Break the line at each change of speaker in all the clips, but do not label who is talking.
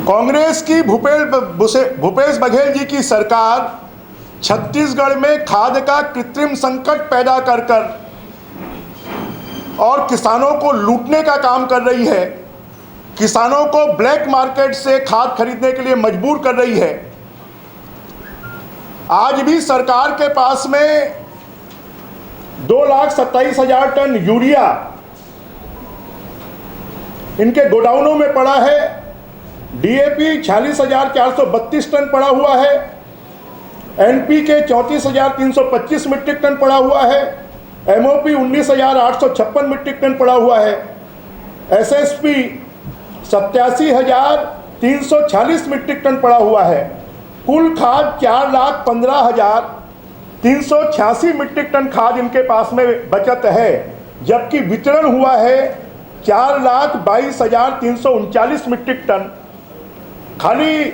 कांग्रेस की भूपेश बघेल जी की सरकार छत्तीसगढ़ में खाद का कृत्रिम संकट पैदा कर और किसानों को लूटने का काम कर रही है। किसानों को ब्लैक मार्केट से खाद खरीदने के लिए मजबूर कर रही है। आज भी सरकार के पास में 2,27,000 टन यूरिया इनके गोडाउनों में पड़ा है। DAP 46,432 टन पड़ा हुआ है। NPK 34,325 मीट्रिक टन पड़ा हुआ है। MOP 19,856 मीट्रिक टन पड़ा हुआ है। SSP 87,340 मीट्रिक टन पड़ा हुआ है। कुल खाद 4,15,386 मीट्रिक टन खाद इनके पास में बचत है, जबकि वितरण हुआ है 4,22,339 मीट्रिक टन। खाली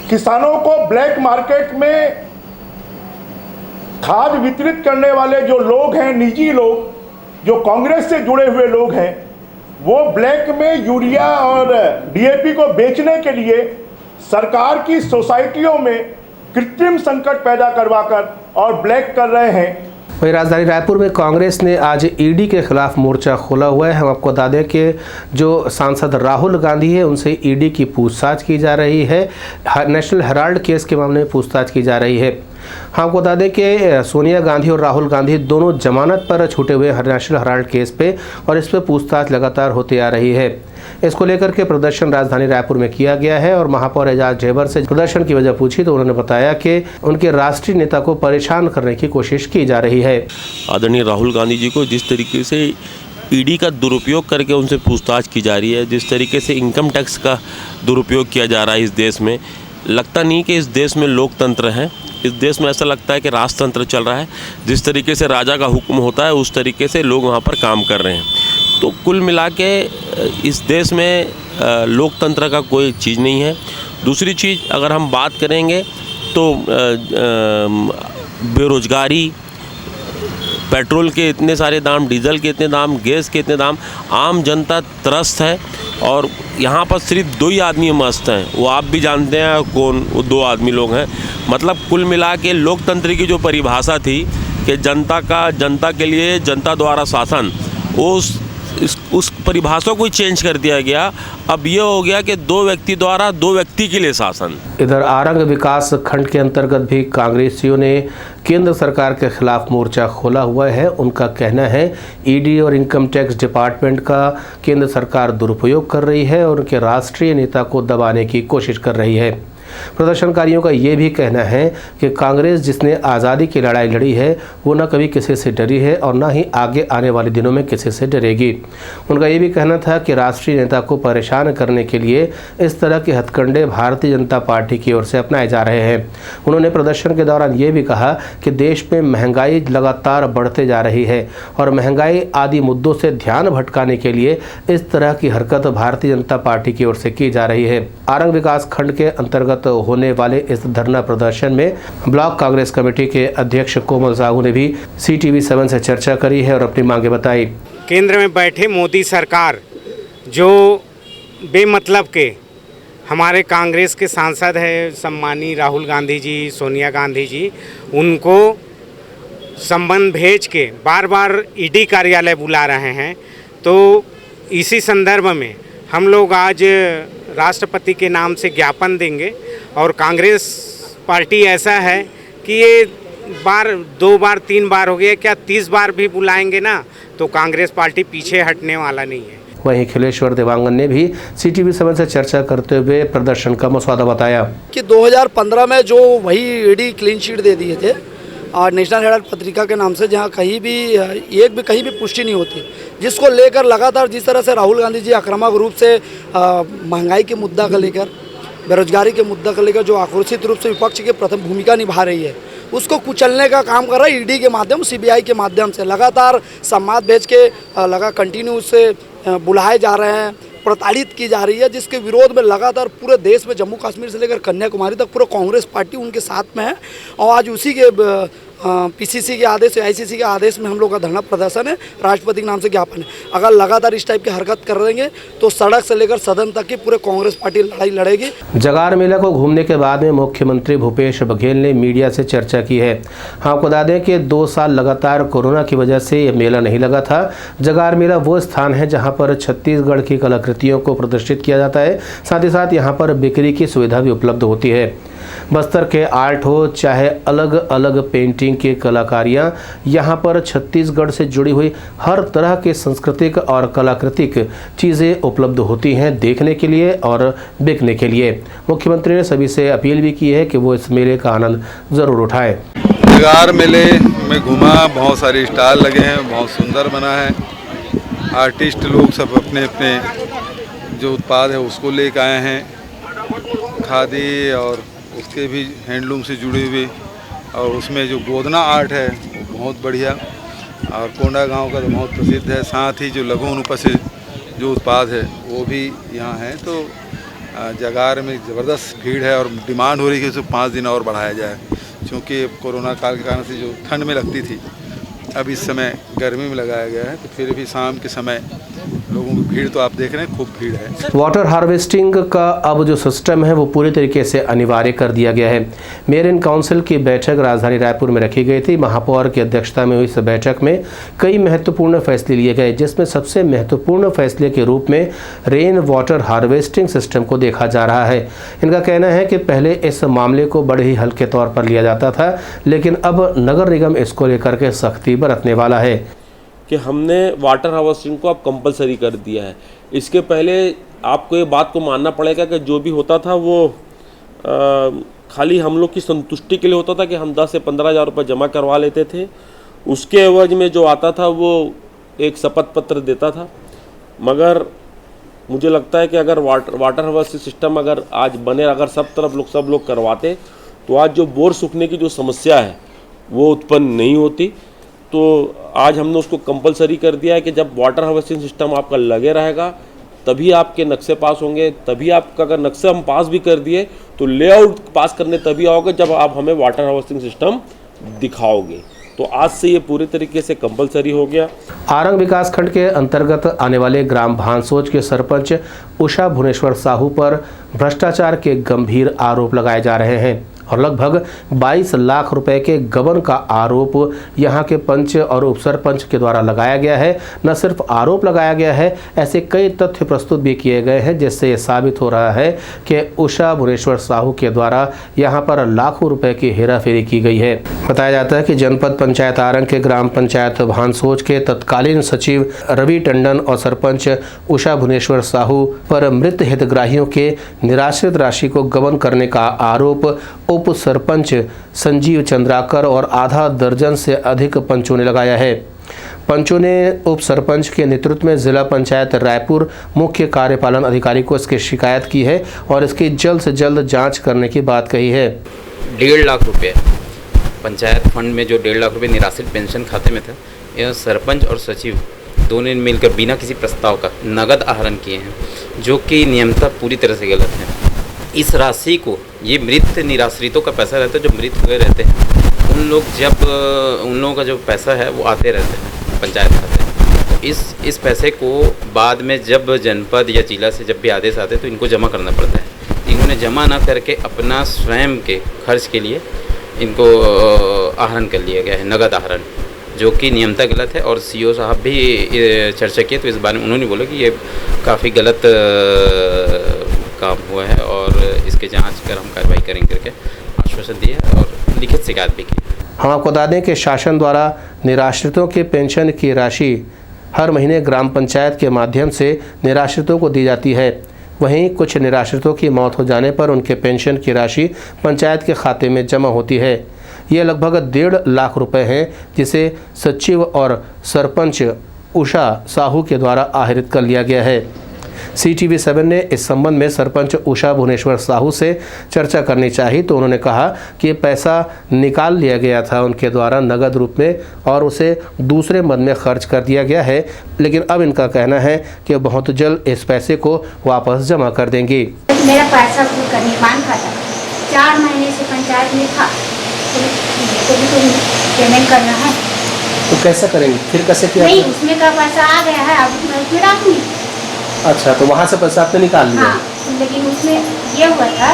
किसानों को ब्लैक मार्केट में खाद वितरित करने वाले जो लोग हैं, निजी लोग जो कांग्रेस से जुड़े हुए लोग हैं, वो ब्लैक में यूरिया और DAP को बेचने के लिए सरकार की सोसाइटियों में कृत्रिम संकट पैदा करवाकर और ब्लैक कर रहे हैं।
वहीं राजधानी रायपुर में कांग्रेस ने आज ED के खिलाफ मोर्चा खोला हुआ है। हम आपको बता दें कि जो सांसद राहुल गांधी है उनसे ED की पूछताछ की जा रही है। नेशनल हेराल्ड केस के मामले में पूछताछ की जा रही है। हम आपको बता दें कि सोनिया गांधी और राहुल गांधी दोनों जमानत पर छूटे हुए नेशनल हेराल्ड केस पे और इस पर पूछताछ लगातार होती आ रही है। इसको लेकर के प्रदर्शन राजधानी रायपुर में किया गया है और महापौर एजाज ढेबर से प्रदर्शन की वजह पूछी तो उन्होंने बताया कि उनके राष्ट्रीय नेता को परेशान करने की कोशिश की जा रही है।
आदरणीय राहुल गांधी जी को जिस तरीके से ED का दुरुपयोग करके उनसे पूछताछ की जा रही है, जिस तरीके से इनकम टैक्स का दुरुपयोग किया जा रहा है इस देश में, लगता नहीं कि इस देश में लोकतंत्र है। इस देश में ऐसा लगता है कि राजतंत्र चल रहा है। जिस तरीके से राजा का हुक्म होता है उस तरीके से लोग वहाँ पर काम कर रहे हैं। तो कुल मिला के इस देश में लोकतंत्र का कोई चीज़ नहीं है। दूसरी चीज़ अगर हम बात करेंगे तो बेरोजगारी, पेट्रोल के इतने सारे दाम, डीजल के इतने दाम, गैस के इतने दाम, आम जनता त्रस्त है और यहाँ पर सिर्फ 2 ही आदमी मस्त हैं। वो आप भी जानते हैं कौन, वो 2 आदमी लोग हैं। मतलब कुल मिला के लोकतंत्र की जो परिभाषा थी कि जनता के लिए जनता द्वारा शासन, उस परिभाषा को चेंज कर दिया गया। अब ये हो गया कि 2 व्यक्ति द्वारा 2 व्यक्ति के लिए शासन।
इधर आरंग विकास खंड के अंतर्गत भी कांग्रेसियों ने केंद्र सरकार के खिलाफ मोर्चा खोला हुआ है। उनका कहना है ED और इनकम टैक्स डिपार्टमेंट का केंद्र सरकार दुरुपयोग कर रही है और उनके राष्ट्रीय नेता को दबाने की कोशिश कर रही है। प्रदर्शनकारियों का ये भी कहना है कि कांग्रेस जिसने आज़ादी की लड़ाई लड़ी है वो न कभी किसी से डरी है और न ही आगे आने वाले दिनों में किसी से डरेगी। उनका ये भी कहना था कि राष्ट्रीय नेता को परेशान करने के लिए इस तरह के हथकंडे भारतीय जनता पार्टी की ओर से अपनाए जा रहे हैं। उन्होंने प्रदर्शन के दौरान ये भी कहा कि देश में महंगाई लगातार बढ़ते जा रही है और महंगाई आदि मुद्दों से ध्यान भटकाने के लिए इस तरह की हरकत भारतीय जनता पार्टी की ओर से की जा रही है। आरंग विकास खंड के अंतर्गत होने वाले इस धरना प्रदर्शन में ब्लॉक कांग्रेस कमेटी के अध्यक्ष कोमल साहू ने भी CTV7 से चर्चा करी है और अपनी मांगे बताई।
केंद्र में बैठे मोदी सरकार जो बेमतलब के हमारे कांग्रेस के सांसद है सम्मानीय राहुल गांधी जी, सोनिया गांधी जी, उनको संबंध भेज के बार बार ED कार्यालय बुला रहे हैं। तो इसी संदर्भ में हम लोग आज राष्ट्रपति के नाम से ज्ञापन देंगे और कांग्रेस पार्टी ऐसा है कि ये 2 बार 3 बार हो गया, क्या 30 बार भी बुलाएंगे ना तो कांग्रेस पार्टी पीछे हटने वाला नहीं है।
वहीं खिलेश्वर देवांगन ने भी CTV7 से चर्चा करते हुए प्रदर्शन का मसौदा बताया
कि 2015 में जो वही ED क्लीन शीट दे दिए थे और नेशनल हेराल्ड पत्रिका के नाम से, जहां कहीं भी पुष्टि नहीं होती, जिसको लेकर लगातार जिस तरह से राहुल गांधी जी आक्रामक रूप से महंगाई के मुद्दा को लेकर, बेरोजगारी के मुद्दा को लेकर जो आक्रोशित रूप से विपक्ष की प्रथम भूमिका निभा रही है, उसको कुचलने का काम कर रहा है ईडी के माध्यम, सीबीआई के माध्यम से। लगातार संवाद भेज के कंटिन्यू उससे बुलाए जा रहे हैं, प्रताड़ित की जा रही है, जिसके विरोध में लगातार पूरे देश में जम्मू कश्मीर से लेकर कन्याकुमारी तक पूरा कांग्रेस पार्टी उनके साथ में है। और आज उसी के पीसीसी के आदेश, आईसीसी के आदेश में हम लोग का धरना प्रदर्शन है, राष्ट्रपति के नाम से ज्ञापन है। अगर लगातार इस टाइप की हरकत कर देंगे तो सड़क से लेकर सदन तक की पूरे कांग्रेस पार्टी लड़ाई लड़ेगी।
जगार मेला को घूमने के बाद में मुख्यमंत्री भूपेश बघेल ने मीडिया से चर्चा की है। हाँ, आपको बता दें कि 2 साल लगातार कोरोना की वजह से ये मेला नहीं लगा था। जगार मेला वो स्थान है जहाँ पर छत्तीसगढ़ की कलाकृतियों को प्रदर्शित किया जाता है, साथ ही साथ यहाँ पर बिक्री की सुविधा भी उपलब्ध होती है। बस्तर के आर्ट हो चाहे अलग अलग पेंटिंग की कलाकारियाँ, यहाँ पर छत्तीसगढ़ से जुड़ी हुई हर तरह के सांस्कृतिक और कलाकृतिक चीज़ें उपलब्ध होती हैं देखने के लिए और बिकने के लिए। मुख्यमंत्री ने सभी से अपील भी की है कि वो इस मेले का आनंद ज़रूर उठाएं।
जगार मेले में घूमा, बहुत सारे स्टॉल लगे हैं, बहुत सुंदर बना है। आर्टिस्ट लोग सब अपने अपने जो उत्पाद है उसको लेकर आए हैं, खादी और उसके भी हैंडलूम से जुड़ी हुई, और उसमें जो गोदना आर्ट है वो बहुत बढ़िया, और कोंडागांव का तो बहुत प्रसिद्ध है। साथ ही जो लघु अनुपस्थित जो उत्पाद है वो भी यहाँ है। तो जगार में ज़बरदस्त भीड़ है और डिमांड हो रही है कि उसे 5 दिन और बढ़ाया जाए, क्योंकि कोरोना काल के कारण से जो ठंड में लगती थी अब इस समय गर्मी में लगाया गया है। तो फिर भी शाम के समय लोगों की भीड़ तो आप देख रहे हैं, खूब भीड़ है।
वाटर हार्वेस्टिंग का अब जो सिस्टम है वो पूरी तरीके से अनिवार्य कर दिया गया है। मेयर इन काउंसिल की बैठक राजधानी रायपुर में रखी गई थी। महापौर की अध्यक्षता में हुई इस बैठक में कई महत्वपूर्ण फैसले लिए गए, जिसमें सबसे महत्वपूर्ण फैसले के रूप में रेन वाटर हार्वेस्टिंग सिस्टम को देखा जा रहा है। इनका कहना है कि पहले इस मामले को बड़े ही हल्के तौर पर लिया जाता था, लेकिन अब नगर निगम इसको लेकर के सख्ती बरतने वाला है
कि हमने वाटर हार्वेस्टिंग को अब कंपलसरी कर दिया है। इसके पहले आपको ये बात को मानना पड़ेगा कि जो भी होता था वो खाली हम लोग की संतुष्टि के लिए होता था कि हम 10 से 15 हज़ार रुपये जमा करवा लेते थे। उसके एवज में जो आता था वो एक शपथ पत्र देता था। मगर मुझे लगता है कि अगर वाटर हार्वेस्टिंग सिस्टम अगर आज बने, अगर सब लोग करवाते, तो आज जो बोर सूखने की जो समस्या है वो उत्पन्न नहीं होती। तो आज हमने उसको कंपलसरी कर दिया है कि जब वाटर हार्वेस्टिंग सिस्टम आपका लगे रहेगा तभी आपके नक्शे पास होंगे। तभी आपका अगर नक्शे हम पास भी कर दिए तो लेआउट पास करने तभी आओगे जब आप हमें वाटर हार्वेस्टिंग सिस्टम दिखाओगे। तो आज से ये पूरे तरीके से कंपलसरी हो गया।
आरंग विकासखंड के अंतर्गत आने वाले ग्राम भांसोज के सरपंच उषा भुवनेश्वर साहू पर भ्रष्टाचार के गंभीर आरोप लगाए जा रहे हैं और लगभग 22 लाख रुपए के गबन का आरोप यहां के पंच और उपसरपंच के द्वारा लगाया गया है। न सिर्फ आरोप लगाया गया है, ऐसे कई तथ्य प्रस्तुत भी किए गए हैं जिससे ये साबित हो रहा है कि उषा भुवनेश्वर साहू के द्वारा यहां पर लाखों रुपए की हेराफेरी की गई है। बताया जाता है कि जनपद पंचायत आरंग के ग्राम पंचायत भांसोज के तत्कालीन सचिव रवि टंडन और सरपंच उषा भुवनेश्वर साहू पर मृत हितग्राहियों के निराश्रित राशि को गबन करने का आरोप उप सरपंच संजीव चंद्राकर और आधा दर्जन से अधिक पंचों ने लगाया है। पंचों ने उप सरपंच के नेतृत्व में जिला पंचायत रायपुर मुख्य कार्यपालन अधिकारी को इसकी शिकायत की है और इसकी जल्द से जल्द जांच करने की बात कही है।
1.5 लाख रुपये पंचायत फंड में जो 1.5 लाख रुपये निराश्रित पेंशन खाते में था, यह सरपंच और सचिव दोनों ने मिलकर बिना किसी प्रस्ताव का नगद आहरण किए हैं, जो कि नियमता पूरी तरह से गलत है। इस राशि को, ये मृत निराश्रितों का पैसा रहता है, जो मृत हुए रहते हैं उन लोगों का जो पैसा है वो आते रहते हैं पंचायत खाते। तो इस पैसे को बाद में जब जनपद या जिला से जब भी आदेश आते हैं तो इनको जमा करना पड़ता है। इन्होंने जमा ना करके अपना स्वयं के खर्च के लिए इनको आहरण कर लिया गया है, नगद आहरण, जो कि नियमता गलत है। और सीओ साहब भी चर्चा किए तो इस बारे में उन्होंने बोला कि ये काफ़ी गलत काम हुआ है और इसके जांच कर हम कार्रवाई करेंगे करके आश्वासन दिया और लिखित शिकायत भी की।
हम आपको बता दें कि शासन द्वारा निराश्रितों के पेंशन की राशि हर महीने ग्राम पंचायत के माध्यम से निराश्रितों को दी जाती है। वहीं कुछ निराश्रितों की मौत हो जाने पर उनके पेंशन की राशि पंचायत के खाते में जमा होती है। ये लगभग 1.5 लाख रुपए हैं, जिसे सचिव और सरपंच उषा साहू के द्वारा आहरित कर लिया गया है। CTV7 ने इस संबंध में सरपंच उषा भुवनेश्वर साहू से चर्चा करनी चाहिए तो उन्होंने कहा कि पैसा निकाल लिया गया था उनके द्वारा नगद रूप में और उसे दूसरे मद में खर्च कर दिया गया है, लेकिन अब इनका कहना है कि बहुत जल्द इस पैसे को वापस जमा कर देंगी।
मेरा पैसा का निर्माण खाता 4 महीने से पंचायत में था, तो पेमेंट करना है
तो कैसा करेंगे फिर? कैसे किया?
नहीं, उसमें का पैसा आ गया है, अब मैं उसमें डालूंगी।
अच्छा, तो वहाँ से पैसा आपने निकाल लिया?
हाँ, लेकिन उसमें ये हुआ था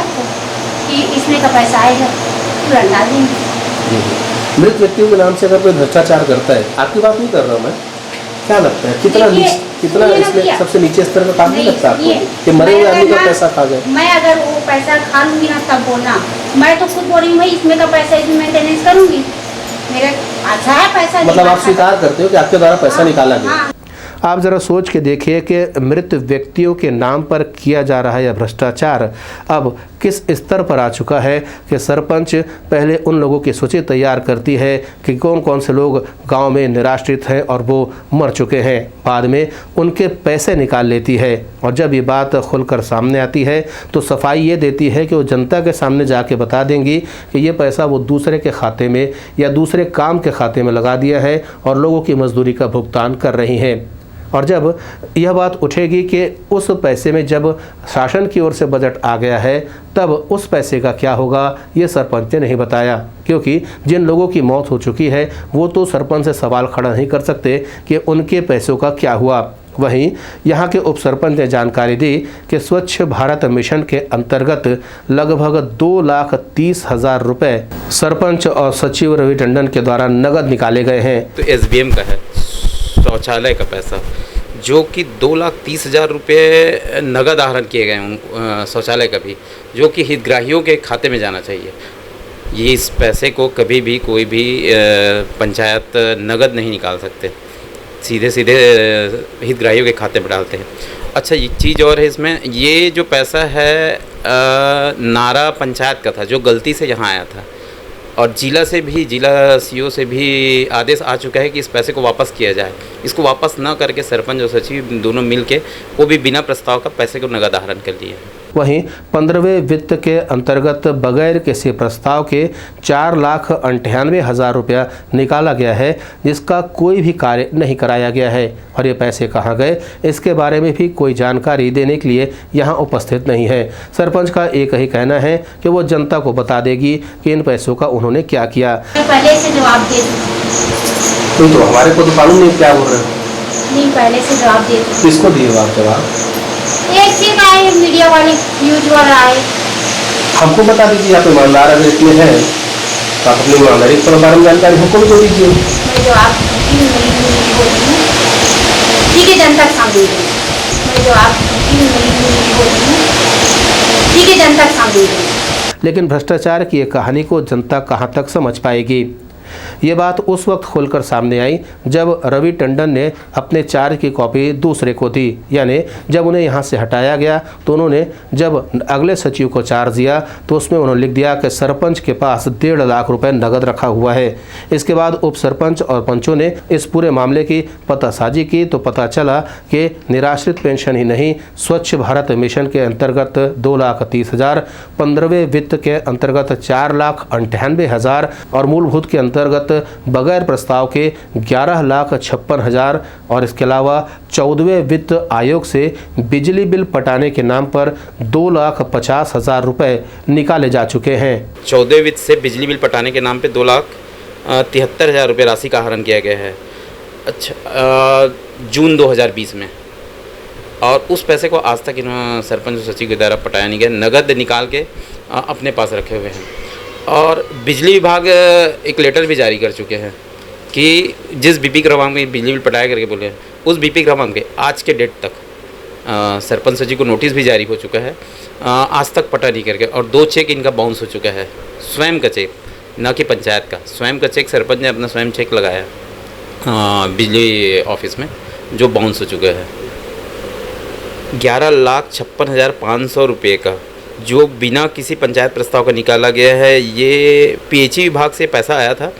कि इसमें का पैसा आएगा तुरंत डाल देंगे।
मृत व्यक्तियों के नाम से अगर कोई भ्रष्टाचार करता है, आपकी बात नहीं कर रहा हूँ मैं, क्या लगता है कितना इसमें सबसे नीचे स्तर का काम नहीं लगता आपको कि मरे हुए आदमी का पैसा खा गए?
मैं अगर वो पैसा खा लूंगी ना तब बोलना, मैं तो खुद बोल रही हूँ भाई इसमें का पैसा इसमें मेंटेनेंस करूंगी, मेरा अच्छा है पैसा।
मतलब आप स्वीकार करते हो कि आपके द्वारा पैसा निकाला गया? आप ज़रा सोच के देखिए कि मृत व्यक्तियों के नाम पर किया जा रहा यह भ्रष्टाचार अब किस स्तर पर आ चुका है कि सरपंच पहले उन लोगों की सूची तैयार करती है कि कौन कौन से लोग गांव में निराश्रित हैं और वो मर चुके हैं, बाद में उनके पैसे निकाल लेती है और जब ये बात खुलकर सामने आती है तो सफाई ये देती है कि वो जनता के सामने जाके बता देंगी कि ये पैसा वो दूसरे के खाते में या दूसरे काम के खाते में लगा दिया है और लोगों की मजदूरी का भुगतान कर रही हैं। और जब यह बात उठेगी कि उस पैसे में जब शासन की ओर से बजट आ गया है तब उस पैसे का क्या होगा, ये सरपंच ने नहीं बताया, क्योंकि जिन लोगों की मौत हो चुकी है वो तो सरपंच से सवाल खड़ा नहीं कर सकते कि उनके पैसों का क्या हुआ। वहीं यहाँ के उप सरपंच ने जानकारी दी कि स्वच्छ भारत मिशन के अंतर्गत लगभग 2,30,000 रुपए सरपंच और सचिव रवि टंडन के द्वारा नगद निकाले गए हैं।
तो SBM का है शौचालय का पैसा जो कि 2,30,000 रुपये नगद आहरण किए गए उन शौचालय का भी, जो कि हितग्राहियों के खाते में जाना चाहिए। ये इस पैसे को कभी भी कोई भी पंचायत नगद नहीं निकाल सकते, सीधे सीधे हितग्राहियों के खाते में डालते हैं। अच्छा, एक चीज़ और है इसमें, ये जो पैसा है नारा पंचायत का था जो गलती से यहाँ आया था और जिला से भी, जिला CO से भी आदेश आ चुका है कि इस पैसे को वापस किया जाए। इसको वापस न करके सरपंच और सचिव दोनों मिलके वो भी बिना प्रस्ताव का पैसे को नगद आहरण कर लिए हैं।
वहीं 15वें वित्त के अंतर्गत बगैर किसी प्रस्ताव के 4,98,000 रुपया निकाला गया है, जिसका कोई भी कार्य नहीं कराया गया है और ये पैसे कहाँ गए इसके बारे में भी कोई जानकारी देने के लिए यहाँ उपस्थित नहीं है। सरपंच का एक ही कहना है कि वो जनता को बता देगी कि इन पैसों का उन्होंने क्या किया।
पहले से जवाब दे
तो हमारे को तो मालूम नहीं क्या बोल रहे हैं।
नहीं, पहले से जवाब दे
किसको दिए आप जवाब?
एक चीज आए मीडिया वाले, न्यूज वाला आए।
हमको बता दीजिए, आप ईमानदार अगर इतने हैं तो आप अपनी ईमानदारी के बारे में जानकारी हमको भी दे दीजिए।
मैं जवाब ठीक है जनता के सामने, मैं जवाब ठीक है जनता के सामने।
लेकिन भ्रष्टाचार की ये कहानी को जनता कहाँ तक समझ पाएगी? ये बात उस वक्त खुलकर सामने आई जब रवि टंडन ने अपने चार्ज की कॉपी दूसरे को दी, यानी जब उन्हें यहाँ से हटाया गया तो उन्होंने जब अगले सचिव को चार्ज दिया तो उसमें उन्होंने लिख दिया कि सरपंच के पास 1.5 लाख रुपए नगद रखा हुआ है। इसके बाद उप सरपंच और पंचों ने इस पूरे मामले की पतासाजी की तो पता चला कि निराश्रित पेंशन ही नहीं, स्वच्छ भारत मिशन के अंतर्गत 2,30,000, 15वें वित्त के अंतर्गत 4,98,000 और मूलभूत के अंतर्गत बगैर प्रस्ताव के 11,56,000 और इसके अलावा 14वें वित्त आयोग से बिजली बिल पटाने के नाम पर 2,50,000 रुपए निकाले जा चुके हैं।
14वें वित्त से बिजली बिल पटाने के नाम पे 2,73,000 रुपये राशि का आहरण किया गया है। अच्छा, जून 2020 में, और उस पैसे को आज तक इन सरपंच और सचिव के द्वारा पटाया नहीं गया, नगद निकाल के अपने पास रखे हुए हैं। और बिजली विभाग एक लेटर भी जारी कर चुके हैं कि जिस BP क्रमांक में बिजली बिल पटाया करके बोले उस BP क्रमांक पे आज के डेट तक सरपंच सचिव को नोटिस भी जारी हो चुका है, आज तक पटा नहीं करके, और 2 चेक इनका बाउंस हो चुका है, स्वयं का चेक, न कि पंचायत का, स्वयं का चेक। सरपंच ने अपना स्वयं चेक लगाया बिजली ऑफिस में, जो बाउंस हो चुका है। 11,56,500 रुपये का जो बिना किसी पंचायत प्रस्ताव का निकाला गया है। ये PHE विभाग से पैसा आया था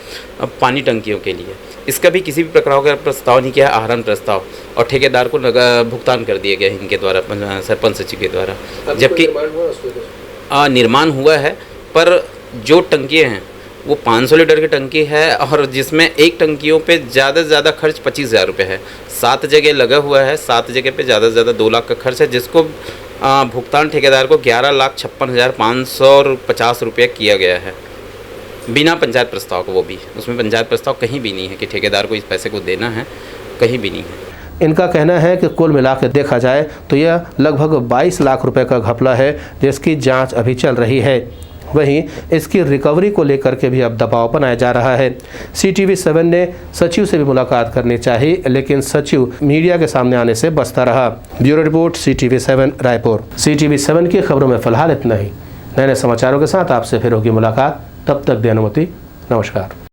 पानी टंकियों के लिए, इसका भी किसी भी प्रकार का प्रस्ताव नहीं किया है, आहरण प्रस्ताव, और ठेकेदार को भुगतान कर दिया गया इनके द्वारा, सरपंच सचिव के द्वारा। जबकि निर्माण हुआ है, पर जो टंकियाँ हैं वो 500 लीटर की टंकी है, और जिसमें एक टंकियों पे ज़्यादा से ज़्यादा खर्च 25,000 रुपये है। 7 जगह लगा हुआ है, 7 जगह पे ज़्यादा से ज़्यादा 2 लाख का खर्च है, जिसको भुगतान ठेकेदार को 11,56,550 रुपये किया गया है, बिना पंचायत प्रस्ताव को। वो भी उसमें पंचायत प्रस्ताव कहीं भी नहीं है कि ठेकेदार को इस पैसे को देना है, कहीं भी नहीं है।
इनका कहना है कि कुल मिलाकर देखा जाए तो यह लगभग 22 लाख रुपए का घपला है, जिसकी जांच अभी चल रही है। वहीं इसकी रिकवरी को लेकर के भी अब दबाव बनाया जा रहा है। CTV7 ने सचिव से भी मुलाकात करनी चाहिए, लेकिन सचिव मीडिया के सामने आने से बचता रहा। Bureau report, CTV7 Raipur. CTV7 की खबरों में फिलहाल इतना ही। नए समाचारों के साथ आपसे फिर होगी मुलाकात। तब तक दें अनुमति। नमस्कार।